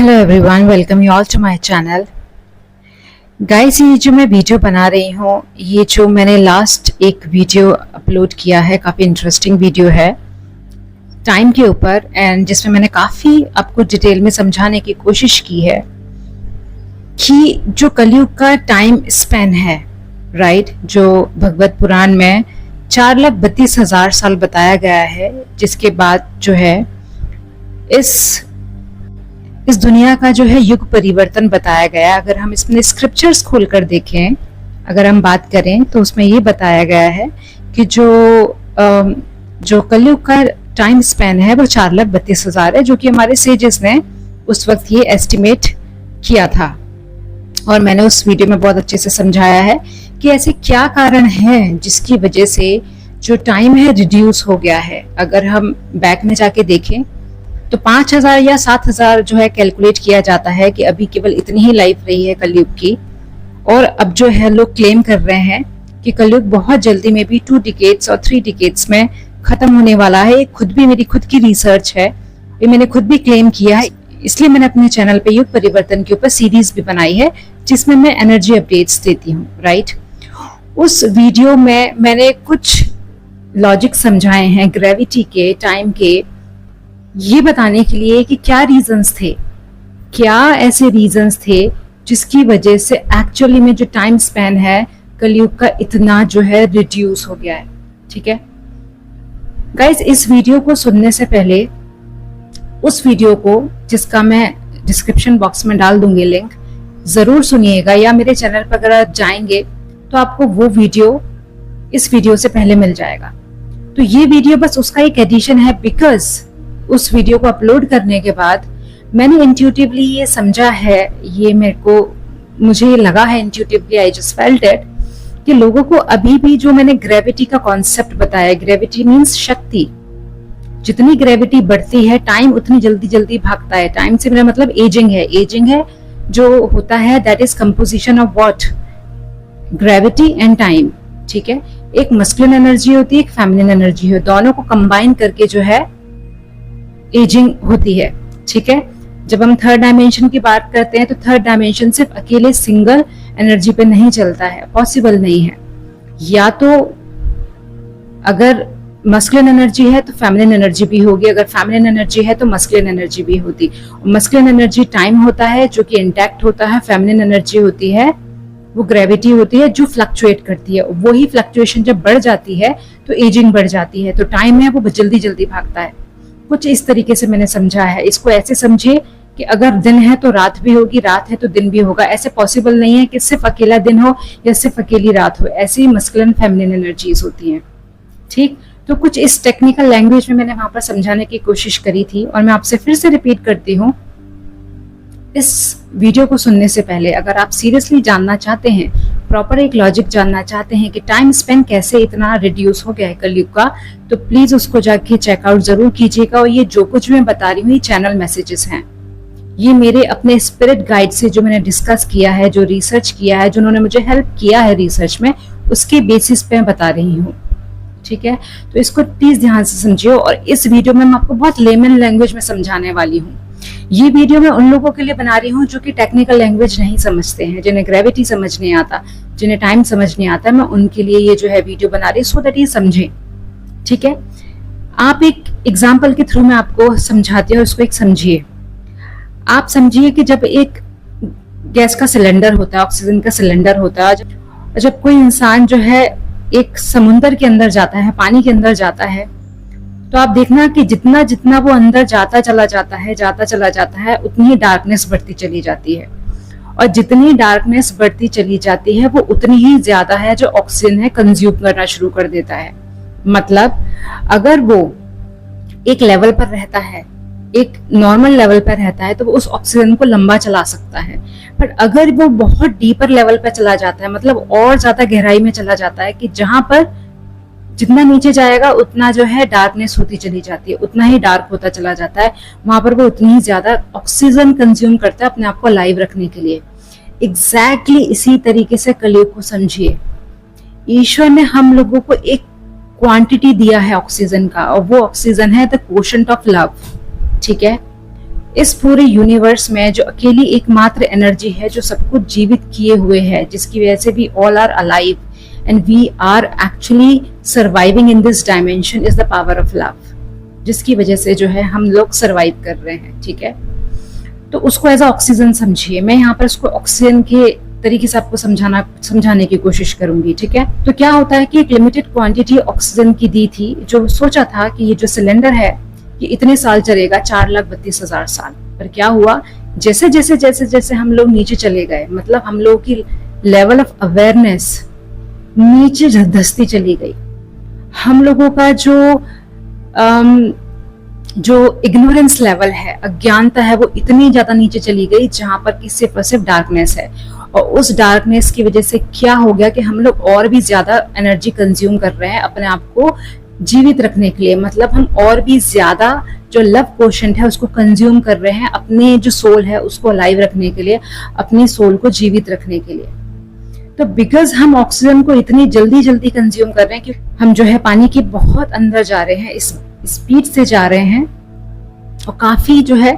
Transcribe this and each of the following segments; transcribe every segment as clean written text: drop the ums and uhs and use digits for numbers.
Hello everyone, welcome you all to my channel. Guys, ये जो मैं वीडियो बना रही हूँ, ये जो मैंने लास्ट एक वीडियो अपलोड किया है, काफ़ी इंटरेस्टिंग वीडियो है टाइम के ऊपर, एंड जिसमें मैंने काफ़ी आपको डिटेल में समझाने की कोशिश की है कि जो कलयुग का टाइम स्पैन है, राइट, जो भगवत पुराण में 4,32,000 साल बताया गया है, जिसके बाद जो है इस दुनिया का जो है युग परिवर्तन बताया गया है। अगर हम इसमें स्क्रिप्चर्स खोलकर देखें, अगर हम बात करें तो उसमें ये बताया गया है कि जो कलयुग का टाइम स्पैन है वो 4,32,000 है, जो कि हमारे सेजेस ने उस वक्त ये एस्टिमेट किया था। और मैंने उस वीडियो में बहुत अच्छे से समझाया है कि ऐसे क्या कारण है जिसकी वजह से जो टाइम है रिड्यूस हो गया है। अगर हम बैक में जाके देखें तो 5,000 या 7,000 जो है कैलकुलेट किया जाता है कि अभी केवल इतनी ही लाइफ रही है कलयुग की, और अब जो है लोग क्लेम कर रहे हैं कि कलयुग बहुत जल्दी में भी 2 डिकेड्स और 3 डिकेड्स में खत्म होने वाला है। ये मेरी खुद की रिसर्च है, ये मैंने खुद भी क्लेम किया है, इसलिए मैंने अपने चैनल पे युग परिवर्तन के ऊपर सीरीज भी बनाई है जिसमें मैं एनर्जी अपडेट्स देती हूँ, राइट। उस वीडियो में मैंने कुछ लॉजिक समझाए हैं ग्रेविटी के, टाइम के, ये बताने के लिए कि क्या रीजंस थे, क्या ऐसे रीजंस थे जिसकी वजह से एक्चुअली में जो टाइम स्पैन है कलयुग का इतना जो है रिड्यूस हो गया है। ठीक है गाइस, इस वीडियो को सुनने से पहले उस वीडियो को, जिसका मैं डिस्क्रिप्शन बॉक्स में डाल दूंगी लिंक, जरूर सुनिएगा, या मेरे चैनल पर अगर आप जाएंगे तो आपको वो वीडियो इस वीडियो से पहले मिल जाएगा। तो ये वीडियो बस उसका एक एडिशन है, बिकॉज उस वीडियो को अपलोड करने के बाद मैंने इंट्यूटिवली ये समझा है, ये मुझे लगा है intuitively, I just felt it, कि लोगों को अभी भी जो मैंने ग्रेविटी का कॉन्सेप्ट बताया, ग्रेविटी मींस शक्ति, जितनी ग्रेविटी बढ़ती है टाइम उतनी जल्दी जल्दी भागता है। टाइम से मेरा मतलब एजिंग है। एजिंग है जो होता है that is composition of what, gravity and time. ठीक है, एक मस्कुलिन एनर्जी होती है, एक फेमिनिन एनर्जी है, दोनों को कंबाइन करके जो है एजिंग होती है। ठीक है, जब हम थर्ड डायमेंशन की बात करते हैं तो थर्ड डायमेंशन सिर्फ अकेले सिंगल एनर्जी पे नहीं चलता है, पॉसिबल नहीं है। या तो अगर मस्कुलिन एनर्जी है तो फेमिनिन एनर्जी भी होगी, अगर फेमिनिन एनर्जी है तो मस्कुलिन एनर्जी भी होती। मस्कुलिन एनर्जी टाइम होता है जो कि इंटैक्ट होता है, फेमिनिन एनर्जी होती है वो ग्रेविटी होती है जो फ्लक्चुएट करती है। वही फ्लक्चुएशन जब बढ़ जाती है तो एजिंग बढ़ जाती है, तो टाइम है वो जल्दी जल्दी भागता है। कुछ इस तरीके से मैंने समझा है। इसको ऐसे समझिए कि अगर दिन है तो रात भी होगी, रात है तो दिन भी होगा। ऐसे पॉसिबल नहीं है कि सिर्फ अकेला दिन हो या सिर्फ अकेली रात हो। ऐसे ही मस्कुलिन फेमिनिन एनर्जीज होती हैं। ठीक, तो कुछ इस टेक्निकल लैंग्वेज में मैंने वहां पर समझाने की कोशिश करी थी, और मैं आपसे फिर से रिपीट करती हूँ, इस वीडियो को सुनने से पहले अगर आप सीरियसली जानना चाहते हैं, प्रॉपर एक लॉजिक जानना चाहते हैं कि टाइम स्पेन कैसे इतना रिड्यूस हो गया है कलयुग का, तो प्लीज उसको जाके चेकआउट जरूर कीजिएगा। और ये जो कुछ मैं बता रही हूँ ये चैनल मैसेजेस हैं, ये मेरे अपने स्पिरिट गाइड से जो मैंने डिस्कस किया है, जो रिसर्च किया है, जिन्होंने मुझे हेल्प किया है रिसर्च में, उसके बेसिस पे मैं बता रही हूँ। ठीक है, तो इसको प्लीज ध्यान से समझिए। और इस वीडियो में मैं आपको बहुत लेमन लैंग्वेज में समझाने वाली हूँ। ये वीडियो मैं उन लोगों के लिए बना रही हूँ जो कि टेक्निकल लैंग्वेज नहीं समझते हैं, जिन्हें ग्रेविटी समझ नहीं आता, जिन्हें टाइम समझ नहीं आता, मैं उनके लिए ये जो है वीडियो बना रही हूँ, सो दैट ये समझे। ठीक है, आप एक एग्जाम्पल के थ्रू मैं आपको समझाती हूँ, उसको एक समझिए। आप समझिए कि जब एक गैस का सिलेंडर होता है, ऑक्सीजन का सिलेंडर होता है, जब कोई इंसान जो है एक समुंदर के अंदर जाता है, पानी के अंदर जाता है, तो आप देखना कि जितना जितना वो अंदर जाता चला जाता है उतनी ही डार्कनेस बढ़ती चली जाती है, और जितनी डार्कनेस बढ़ती चली जाती है वो उतनी ही ज्यादा है जो ऑक्सीजन है कंज्यूम करना शुरू कर देता है। मतलब अगर वो एक लेवल पर रहता है, एक नॉर्मल लेवल पर रहता है, तो वो उस ऑक्सीजन को लंबा चला सकता है। पर अगर वो बहुत डीपर लेवल पर चला जाता है, मतलब और ज्यादा गहराई में चला जाता है, कि जहां पर जितना नीचे जाएगा उतना जो है डार्कनेस होती चली जाती है, उतना ही डार्क होता चला जाता है, वहां पर वो उतनी ही ज्यादा ऑक्सीजन कंज्यूम करता है अपने आप को लाइव रखने के लिए। एग्जैक्टली इसी तरीके से कलयुग को समझिए। ईश्वर ने हम लोगों को एक क्वांटिटी दिया है ऑक्सीजन का, और वो ऑक्सीजन है द कोशेंट ऑफ लव। ठीक है, इस पूरे यूनिवर्स में जो अकेली एकमात्र एनर्जी है जो सब कुछ जीवित किए हुए है, जिसकी वजह से we all are alive and we are actually surviving in this dimension, is the power of love, जिसकी वजह से जो है हम लोग सर्वाइव कर रहे हैं। ठीक है, तो उसको एज ऑक्सीजन समझिए। मैं यहाँ पर उसको ऑक्सीजन के तरीके से आपको समझाने की कोशिश करूंगी। ठीक है, तो क्या होता है कि एक लिमिटेड क्वांटिटी ऑक्सीजन की दी थी, जो सोचा था कि ये जो सिलेंडर है ये इतने साल चलेगा, 4,32,000 साल। पर क्या हुआ, जैसे जैसे जैसे जैसे हम लोग नीचे चले गए, मतलब हम लोग की लेवल ऑफ अवेयरनेस नीचे धंसती चली गई। हम लोगों का जो इग्नोरेंस लेवल है, अज्ञानता है, वो इतनी ज्यादा नीचे चली गई जहां पर कि सिर्फ डार्कनेस है। और उस डार्कनेस की वजह से क्या हो गया कि हम लोग और भी ज्यादा एनर्जी कंज्यूम कर रहे हैं अपने आप को जीवित रखने के लिए। मतलब हम और भी ज्यादा जो लव कोशेंट है उसको कंज्यूम कर रहे हैं अपने जो सोल है उसको अलाइव रखने के लिए, अपनी सोल को जीवित रखने के लिए। तो बिकॉज हम ऑक्सीजन को इतनी जल्दी जल्दी कंज्यूम कर रहे हैं कि हम जो है पानी के बहुत अंदर जा रहे हैं, इस स्पीड से जा रहे हैं, और काफी जो है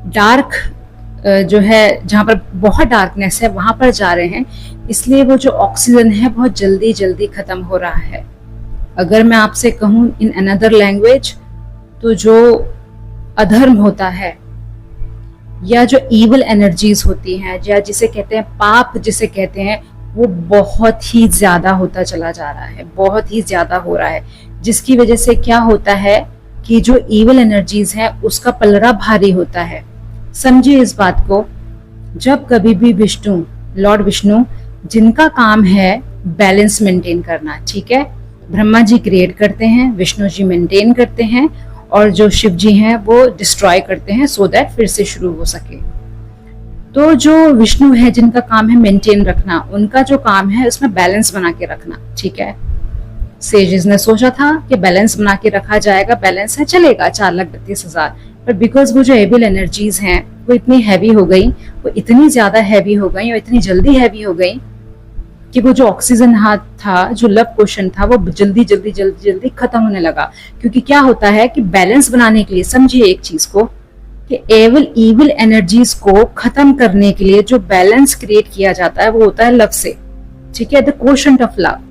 डार्क जो है जहां पर बहुत डार्कनेस है वहां पर जा रहे हैं, इसलिए वो जो ऑक्सीजन है बहुत जल्दी जल्दी खत्म हो रहा है। अगर मैं आपसे कहूं इन अनदर लैंग्वेज, तो जो अधर्म होता है या जो इविल एनर्जीज होती हैं या जिसे कहते हैं पाप जिसे कहते हैं, वो बहुत ही ज्यादा होता चला जा रहा है, बहुत ही ज्यादा हो रहा है, जिसकी वजह से क्या होता है कि जो इविल एनर्जीज है उसका पलड़ा भारी होता है। समझिए इस बात को, जब कभी भी विष्णु, लॉर्ड विष्णु, जिनका काम है बैलेंस मेंटेन करना, ठीक है, ब्रह्मा जी क्रिएट करते हैं, विष्णु जी मेंटेन करते हैं, और जो शिव जी हैं वो डिस्ट्रॉय करते हैं सो दैट फिर से शुरू हो सके। तो जो विष्णु है जिनका काम है मेंटेन रखना, उनका जो काम है उसमें बैलेंस बना के रखना। ठीक है, सेजेस ने सोचा था कि बैलेंस बना के रखा जाएगा, बैलेंस है चलेगा 4,32,000, पर बिकॉज वो जो एविल एनर्जीज हैं वो इतनी हैवी हो गई, वो इतनी ज्यादा हैवी हो गई और इतनी जल्दी हैवी हो गई कि वो जो ऑक्सीजन हाथ था, जो लव पोर्शन था, वो जल्दी जल्दी जल्दी जल्दी खत्म होने लगा। क्योंकि क्या होता है कि बैलेंस बनाने के लिए, समझिए एक चीज को, कि इविल एनर्जीज को खत्म करने के लिए जो बैलेंस क्रिएट किया जाता है वो होता है लव से। ठीक है, द कोशेंट ऑफ लव।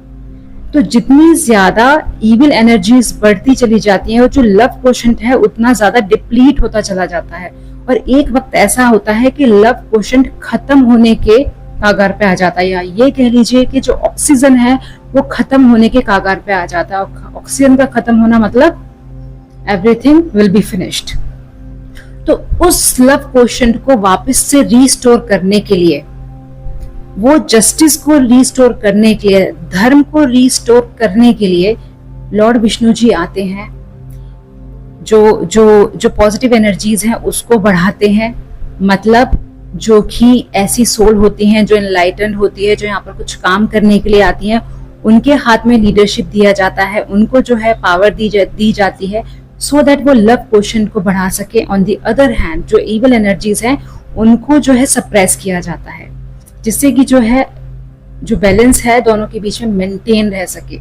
तो जितनी ज्यादा इविल एनर्जीज बढ़ती चली जाती हैं और जो लव कोशेंट है उतना ज्यादा डिप्लीट होता चला जाता है, और एक वक्त ऐसा होता है कि लव कोशेंट खत्म होने के कागार पे आ जाता है, या ये कह लीजिए कि जो ऑक्सीजन है वो खत्म होने के कागार पे आ जाता है। ऑक्सीजन का खत्म होना मतलब एवरीथिंग विल बी फिनिश्ड। तो उस लव कोशेंट को वापस से रीस्टोर करने के लिए, वो जस्टिस को रीस्टोर करने के लिए, धर्म को रीस्टोर करने के लिए लॉर्ड विष्णु जी आते हैं, जो पॉजिटिव एनर्जीज हैं उसको बढ़ाते हैं। मतलब जो कि ऐसी सोल होती हैं जो एनलाइटेंड होती है, जो यहाँ पर कुछ काम करने के लिए आती हैं, उनके हाथ में लीडरशिप दिया जाता है, उनको जो है पावर दी जाती है, सो दैट वो लव क्वोशेंट को बढ़ा सके। ऑन द अदर हैंड जो इविल एनर्जीज हैं उनको जो है सप्रेस किया जाता है, जिससे कि जो है जो बैलेंस है दोनों के बीच में मेंटेन रह सके।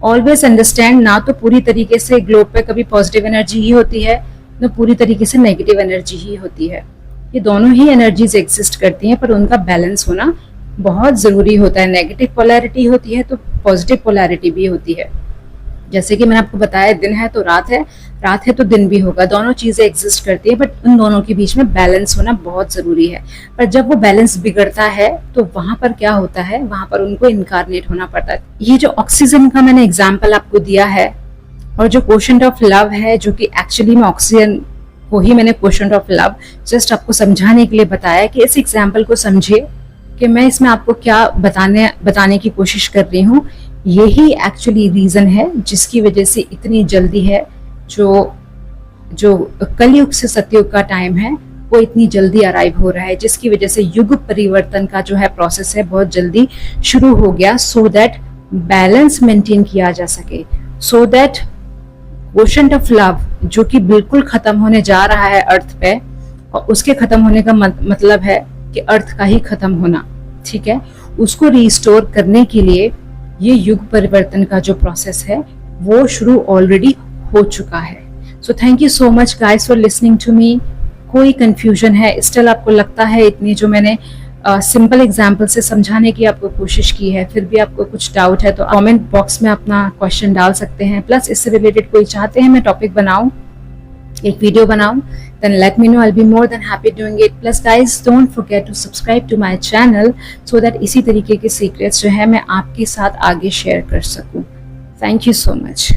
ऑलवेज अंडरस्टैंड, ना तो पूरी तरीके से ग्लोब पे कभी पॉजिटिव एनर्जी ही होती है, ना पूरी तरीके से नेगेटिव एनर्जी ही होती है। ये दोनों ही एनर्जीज एग्जिस्ट करती हैं, पर उनका बैलेंस होना बहुत जरूरी होता है। नेगेटिव पोलैरिटी होती है तो पॉजिटिव पोलैरिटी भी होती है। जैसे कि मैंने आपको बताया, दिन है तो रात है, रात है तो दिन भी होगा, दोनों चीजें एग्जिस्ट करती है, बट उन दोनों के बीच में बैलेंस होना बहुत जरूरी है। पर जब वो बैलेंस बिगड़ता है तो वहां पर क्या होता है, वहां पर उनको इनकारनेट होना पड़ता है। ये जो ऑक्सीजन का मैंने एग्जाम्पल आपको दिया है, और जो क्वोशेंट ऑफ लव है, जो कि एक्चुअली में ऑक्सीजन को ही मैंने क्वोशेंट ऑफ लव जस्ट आपको समझाने के लिए बताया कि इस एग्जाम्पल को समझिए कि मैं इसमें आपको क्या बताने की कोशिश कर रही हूँ। यही एक्चुअली रीजन है जिसकी वजह से इतनी जल्दी है जो कलयुग से सतयुग का टाइम है वो इतनी जल्दी अराइव हो रहा है, जिसकी वजह से युग परिवर्तन का जो है प्रोसेस है बहुत जल्दी शुरू हो गया, सो दैट बैलेंस मेंटेन किया जा सके, so that quotient of love जो कि बिल्कुल खत्म होने जा रहा है अर्थ पे, और उसके खत्म होने का मतलब है कि अर्थ का ही खत्म होना, ठीक है, उसको रिस्टोर करने के लिए ये युग परिवर्तन का जो प्रोसेस है वो शुरू ऑलरेडी हो चुका है। So thank you so much guys for listening to me. कोई कंफ्यूजन है, स्टिल आपको लगता है इतनी जो मैंने सिंपल एग्जाम्पल से समझाने की आपको कोशिश की है, फिर भी आपको कुछ डाउट है, तो कमेंट बॉक्स में अपना क्वेश्चन डाल सकते हैं। प्लस इससे रिलेटेड कोई चाहते हैं मैं टॉपिक बनाऊं, एक वीडियो बनाऊं, then let me know, I'll be more than happy doing it. Plus guys, don't forget to subscribe to my channel so that इसी तरीके के सीक्रेट्स जो है मैं आपके साथ आगे शेयर कर सकूं। Thank you so much.